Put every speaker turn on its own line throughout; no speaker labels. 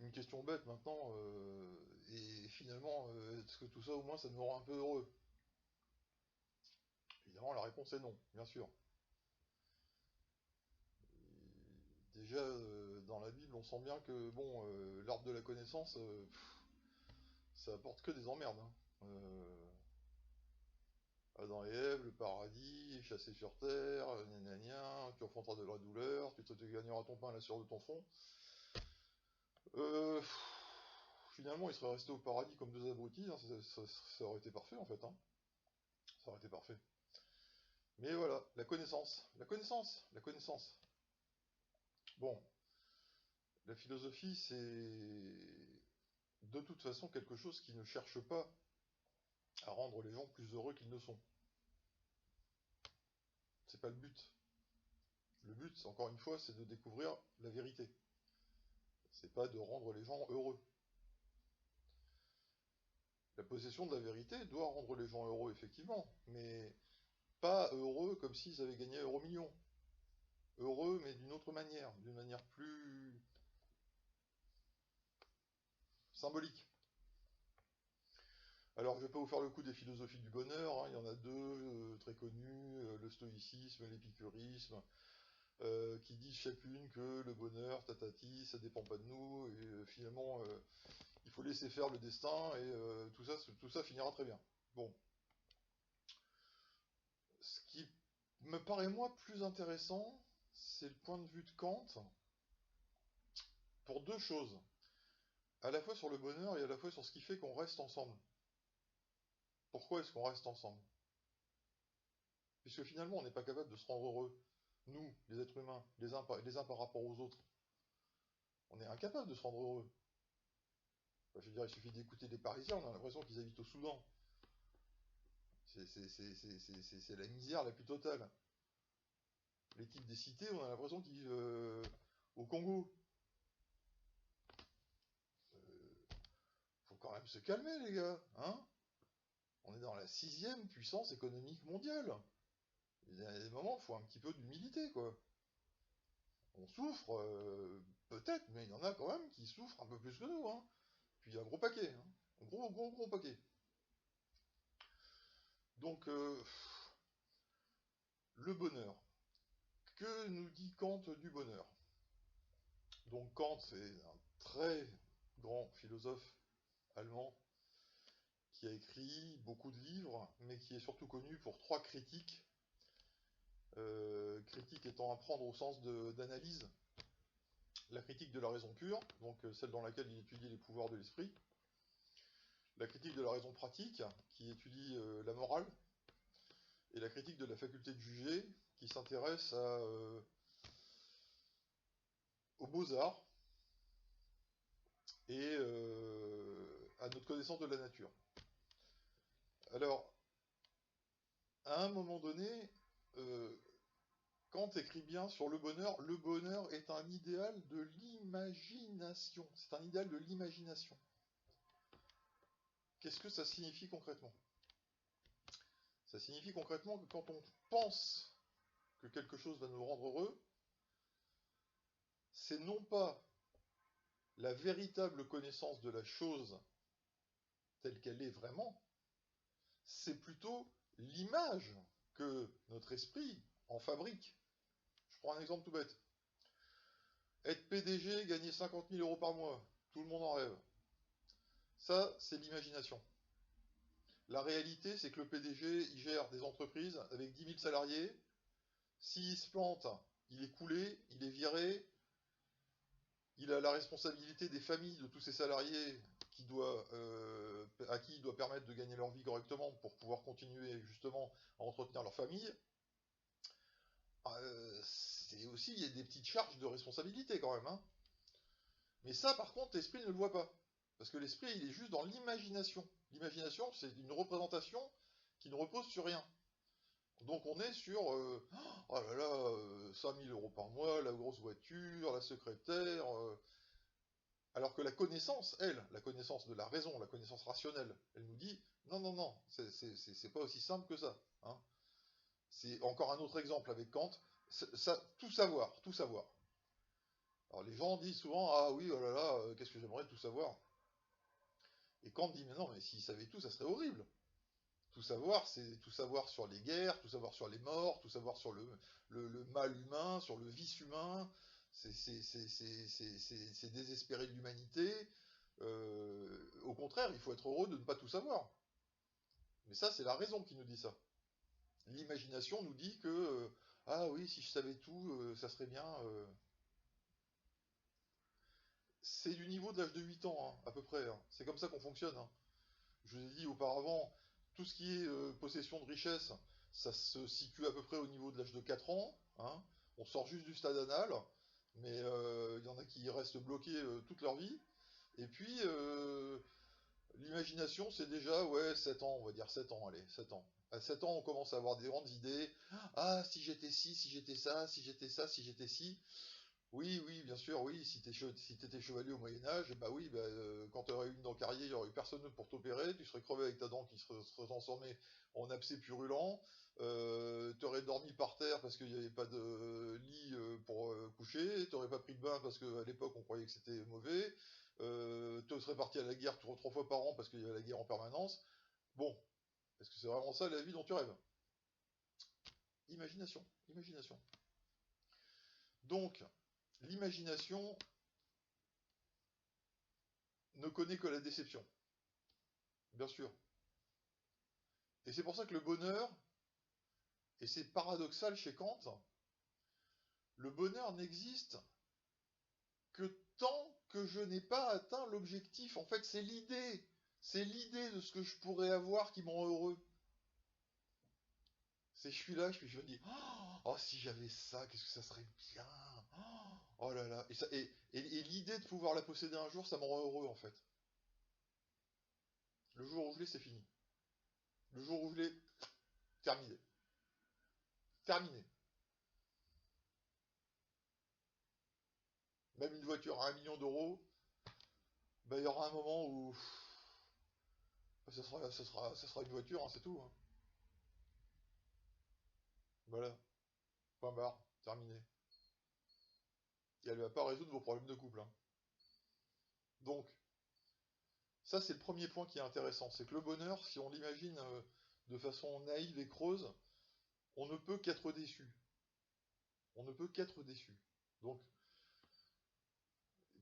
une question bête maintenant, et finalement, est-ce que tout ça au moins ça nous rend un peu heureux? Évidemment, la réponse est non, bien sûr. Déjà, dans la Bible, on sent bien que, bon, l'arbre de la connaissance, ça apporte que des emmerdes, hein. Adam et Ève, le paradis, chassé sur terre, gna gna gna, tu enfanteras de la douleur, tu te gagneras ton pain à la sueur de ton front. Euh, Finalement, ils seraient restés au paradis comme deux abrutis, hein, ça aurait été parfait en fait, hein. Ça aurait été parfait. Mais voilà, la connaissance, la connaissance, la connaissance. Bon, la philosophie, c'est de toute façon quelque chose qui ne cherche pas à rendre les gens plus heureux qu'ils ne sont. C'est pas le but. Le but, encore une fois, c'est de découvrir la vérité. C'est pas de rendre les gens heureux. La possession de la vérité doit rendre les gens heureux, effectivement, mais pas heureux comme s'ils avaient gagné euro million. Heureux, mais d'une manière plus symbolique. Alors, je vais pas vous faire le coup des philosophies du bonheur, hein, il y en a deux très connues, le stoïcisme, l'épicurisme, qui disent chacune que le bonheur, tatati, ça dépend pas de nous, et finalement, il faut laisser faire le destin, et tout ça finira très bien. Bon. Ce qui me paraît, moi, plus intéressant, c'est le point de vue de Kant, pour deux choses. À la fois sur le bonheur et à la fois sur ce qui fait qu'on reste ensemble. Pourquoi est-ce qu'on reste ensemble? Puisque finalement, on n'est pas capable de se rendre heureux. Nous, les êtres humains, les uns par rapport aux autres. On est incapable de se rendre heureux. Enfin, je veux dire, il suffit d'écouter les Parisiens, on a l'impression qu'ils habitent au Soudan. C'est la misère la plus totale. Les types des cités, on a l'impression qu'ils vivent au Congo. Faut quand même se calmer, les gars, hein? On est dans la sixième puissance économique mondiale. Il y a des moments, il faut un petit peu d'humilité, quoi. On souffre, peut-être, mais il y en a quand même qui souffrent un peu plus que nous, hein. Puis un gros paquet, hein. Un gros, gros, gros paquet. Donc, le bonheur. Que nous dit Kant du bonheur? Donc Kant, c'est un très grand philosophe allemand qui a écrit beaucoup de livres, mais qui est surtout connu pour trois critiques. Critique étant à prendre au sens d'analyse. La critique de la raison pure, donc celle dans laquelle il étudie les pouvoirs de l'esprit. La critique de la raison pratique, qui étudie la morale. Et la critique de la faculté de juger, qui s'intéresse aux beaux-arts et à notre connaissance de la nature. Alors, à un moment donné, euh, Kant écrit bien sur le bonheur. Le bonheur est un idéal de l'imagination. C'est un idéal de l'imagination. Qu'est-ce que ça signifie concrètement? Ça signifie concrètement que quand on pense que quelque chose va nous rendre heureux, c'est non pas la véritable connaissance de la chose telle qu'elle est vraiment, c'est plutôt l'image que notre esprit en fabrique. Je prends un exemple tout bête. Être PDG, gagner 50 000 euros par mois, tout le monde en rêve. Ça, c'est l'imagination. La réalité, c'est que le PDG, il gère des entreprises avec 10 000 salariés. S'il se plante, il est coulé, il est viré, il a la responsabilité des familles de tous ses salariés à qui il doit permettre de gagner leur vie correctement pour pouvoir continuer justement à entretenir leur famille. C'est aussi, il y a des petites charges de responsabilité quand même, hein. Mais ça, par contre, l'esprit ne le voit pas. Parce que l'esprit, il est juste dans l'imagination. L'imagination, c'est une représentation qui ne repose sur rien. Donc on est sur, oh là là, 5000 euros par mois, la grosse voiture, la secrétaire. Alors que la connaissance, elle, la connaissance de la raison, la connaissance rationnelle, elle nous dit, non, non, non, c'est pas aussi simple que ça, hein. C'est encore un autre exemple avec Kant. Ça, tout savoir, tout savoir. Alors les gens disent souvent, ah oui, oh là là, qu'est-ce que j'aimerais tout savoir. Et quand on dit, mais non, mais s'ils savaient tout, ça serait horrible. Tout savoir, c'est tout savoir sur les guerres, tout savoir sur les morts, tout savoir sur le mal humain, sur le vice humain. C'est désespérer de l'humanité. Au contraire, il faut être heureux de ne pas tout savoir. Mais ça, c'est la raison qui nous dit ça. L'imagination nous dit que, ah oui, si je savais tout, ça serait bien. C'est du niveau de l'âge de 8 ans, hein, à peu près, hein. C'est comme ça qu'on fonctionne, hein. Je vous ai dit auparavant, tout ce qui est possession de richesse, ça se situe à peu près au niveau de l'âge de 4 ans, hein. On sort juste du stade anal, mais il y en a qui restent bloqués toute leur vie. Et puis, l'imagination, c'est déjà, ouais, 7 ans, on va dire 7 ans, allez, 7 ans. À 7 ans, on commence à avoir des grandes idées. Ah, si j'étais ci, si j'étais ça, si j'étais ça, si j'étais ci. Oui, oui, bien sûr, oui, si t'étais chevalier au Moyen-Âge, bah oui, bah, quand tu aurais eu une dent carriée, il n'y aurait eu personne pour t'opérer, tu serais crevé avec ta dent qui serait transformée en abcès purulent, tu aurais dormi par terre parce qu'il n'y avait pas de lit pour coucher, tu n'aurais pas pris de bain parce qu'à l'époque on croyait que c'était mauvais, tu serais parti à la guerre 3 fois par an parce qu'il y avait la guerre en permanence. Bon, est-ce que c'est vraiment ça la vie dont tu rêves? Imagination, imagination. Donc, l'imagination ne connaît que la déception, bien sûr. Et c'est pour ça que le bonheur, et c'est paradoxal chez Kant, le bonheur n'existe que tant que je n'ai pas atteint l'objectif. En fait, c'est l'idée. C'est l'idée de ce que je pourrais avoir qui me rend heureux. C'est je suis là, je me dis, oh, si j'avais ça, qu'est-ce que ça serait bien. Oh là là. Et l'idée de pouvoir la posséder un jour, ça me rend heureux en fait. Le jour où je l'ai, c'est fini. Le jour où je l'ai, terminé. Terminé. Même une voiture à 1 million d'euros, ben, il y aura un moment où ça sera une voiture, hein, c'est tout, hein. Voilà, point barre, terminé. Et elle ne va pas résoudre vos problèmes de couple, hein. Donc, ça c'est le premier point qui est intéressant, c'est que le bonheur, si on l'imagine de façon naïve et creuse, on ne peut qu'être déçu. On ne peut qu'être déçu. Donc,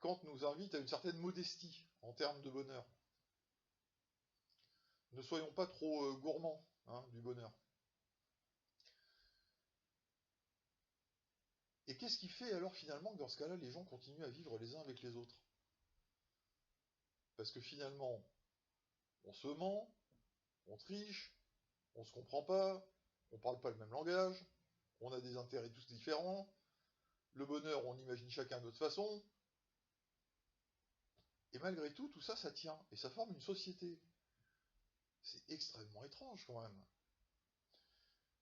Kant nous invite à une certaine modestie en termes de bonheur. Ne soyons pas trop gourmands, hein, du bonheur. Et qu'est-ce qui fait alors finalement que dans ce cas-là, les gens continuent à vivre les uns avec les autres? Parce que finalement, on se ment, on triche, on se comprend pas, on parle pas le même langage, on a des intérêts tous différents, le bonheur, on imagine chacun de notre façon, et malgré tout, tout ça, ça tient, et ça forme une société. C'est extrêmement étrange quand même.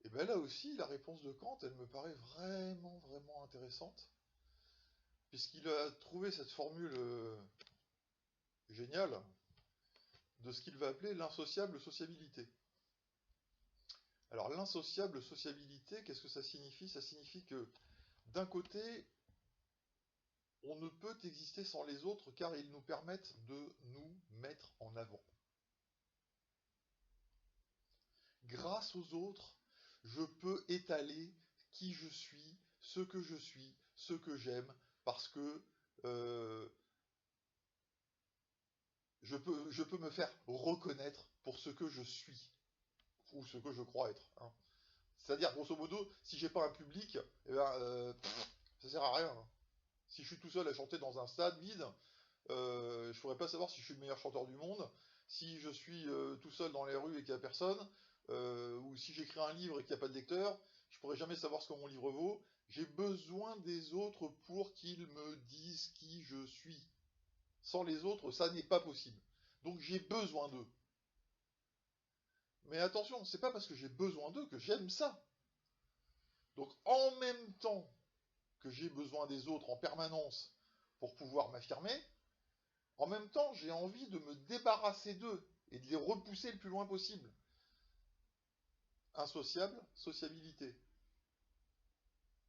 Et bien là aussi, la réponse de Kant, elle me paraît vraiment, vraiment intéressante, puisqu'il a trouvé cette formule géniale de ce qu'il va appeler l'insociable sociabilité. Alors l'insociable sociabilité, qu'est-ce que ça signifie? Ça signifie que d'un côté, on ne peut exister sans les autres car ils nous permettent de nous mettre en avant. Grâce aux autres, je peux étaler qui je suis, ce que j'aime, parce que euh, je peux me faire reconnaître pour ce que je suis, ou ce que je crois être, hein. C'est-à-dire, grosso modo, si j'ai pas un public, eh ben, ça sert à rien, hein. Si je suis tout seul à chanter dans un stade vide, je ne pourrais pas savoir si je suis le meilleur chanteur du monde. Si je suis tout seul dans les rues et qu'il n'y a personne, ou si j'écris un livre et qu'il n'y a pas de lecteur, je ne pourrais jamais savoir ce que mon livre vaut. J'ai besoin des autres pour qu'ils me disent qui je suis. Sans les autres, ça n'est pas possible. Donc j'ai besoin d'eux. Mais attention, c'est pas parce que j'ai besoin d'eux que j'aime ça. Donc en même temps que j'ai besoin des autres en permanence pour pouvoir m'affirmer, en même temps j'ai envie de me débarrasser d'eux et de les repousser le plus loin possible. Insociable, sociabilité.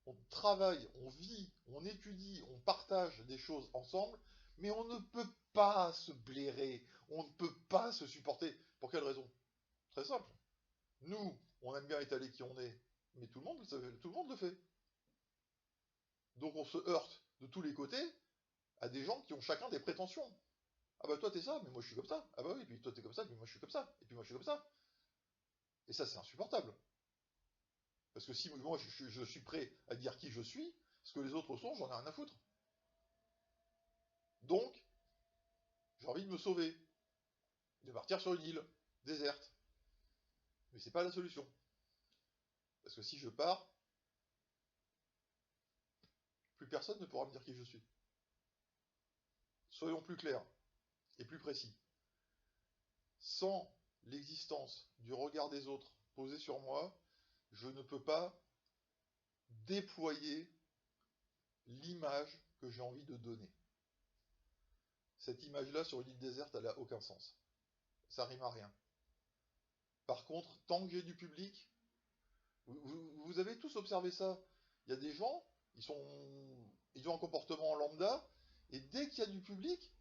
on travaille, on vit, on étudie, on partage des choses ensemble, mais on ne peut pas se blairer, on ne peut pas se supporter. Pour quelle raison? Très simple. Nous, on aime bien étaler qui on est, mais tout le monde le fait. Donc on se heurte de tous les côtés à des gens qui ont chacun des prétentions. Ah bah toi t'es ça, mais moi je suis comme ça. Ah bah oui, puis toi t'es comme ça, puis moi je suis comme ça. Et puis moi je suis comme ça. Et ça c'est insupportable. Parce que si moi je suis prêt à dire qui je suis, ce que les autres sont, j'en ai rien à foutre. Donc, j'ai envie de me sauver, de partir sur une île déserte. Mais c'est pas la solution. Parce que si je pars, plus personne ne pourra me dire qui je suis. Soyons plus clairs et plus précis. Sans l'existence du regard des autres posé sur moi, je ne peux pas déployer l'image que j'ai envie de donner. Cette image-là sur une île déserte, elle n'a aucun sens. Ça rime à rien. Par contre, tant que j'ai du public, vous avez tous observé ça. Il y a des gens, ils ont un comportement lambda, et dès qu'il y a du public,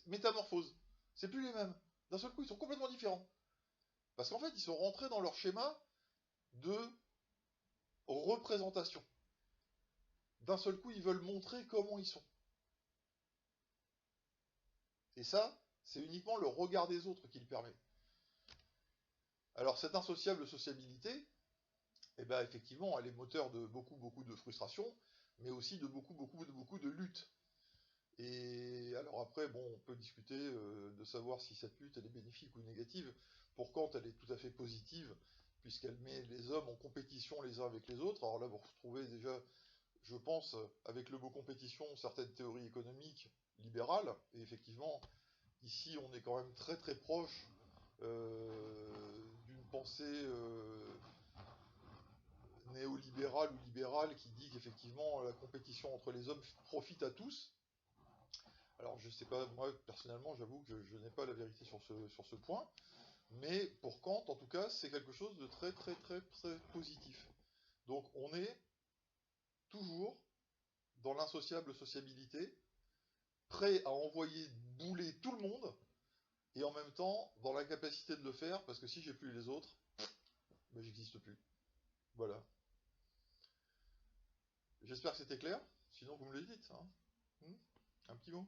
métamorphose. C'est plus les mêmes. D'un seul coup, ils sont complètement différents. Parce qu'en fait, ils sont rentrés dans leur schéma de représentation. D'un seul coup, ils veulent montrer comment ils sont. Et ça, c'est uniquement le regard des autres qui le permet. Alors, cette insociable sociabilité, eh ben, effectivement, elle est moteur de beaucoup de frustration, mais aussi de beaucoup de lutte. Et alors après, bon, on peut discuter de savoir si cette lutte elle est bénéfique ou négative. Pour Kant, elle est tout à fait positive, puisqu'elle met les hommes en compétition les uns avec les autres. Alors là, vous retrouvez déjà, je pense, avec le mot compétition, certaines théories économiques libérales. Et effectivement, ici, on est quand même très proche d'une pensée néolibérale ou libérale qui dit qu'effectivement, la compétition entre les hommes profite à tous. Alors je sais pas, moi personnellement j'avoue que je n'ai pas la vérité sur ce point, mais pour Kant en tout cas c'est quelque chose de très positif. Donc on est toujours dans l'insociable sociabilité, prêt à envoyer bouler tout le monde, et en même temps dans l'incapacité de le faire, parce que si j'ai plus les autres, ben, j'existe plus. Voilà. J'espère que c'était clair, sinon vous me le dites. Hein. Un petit mot.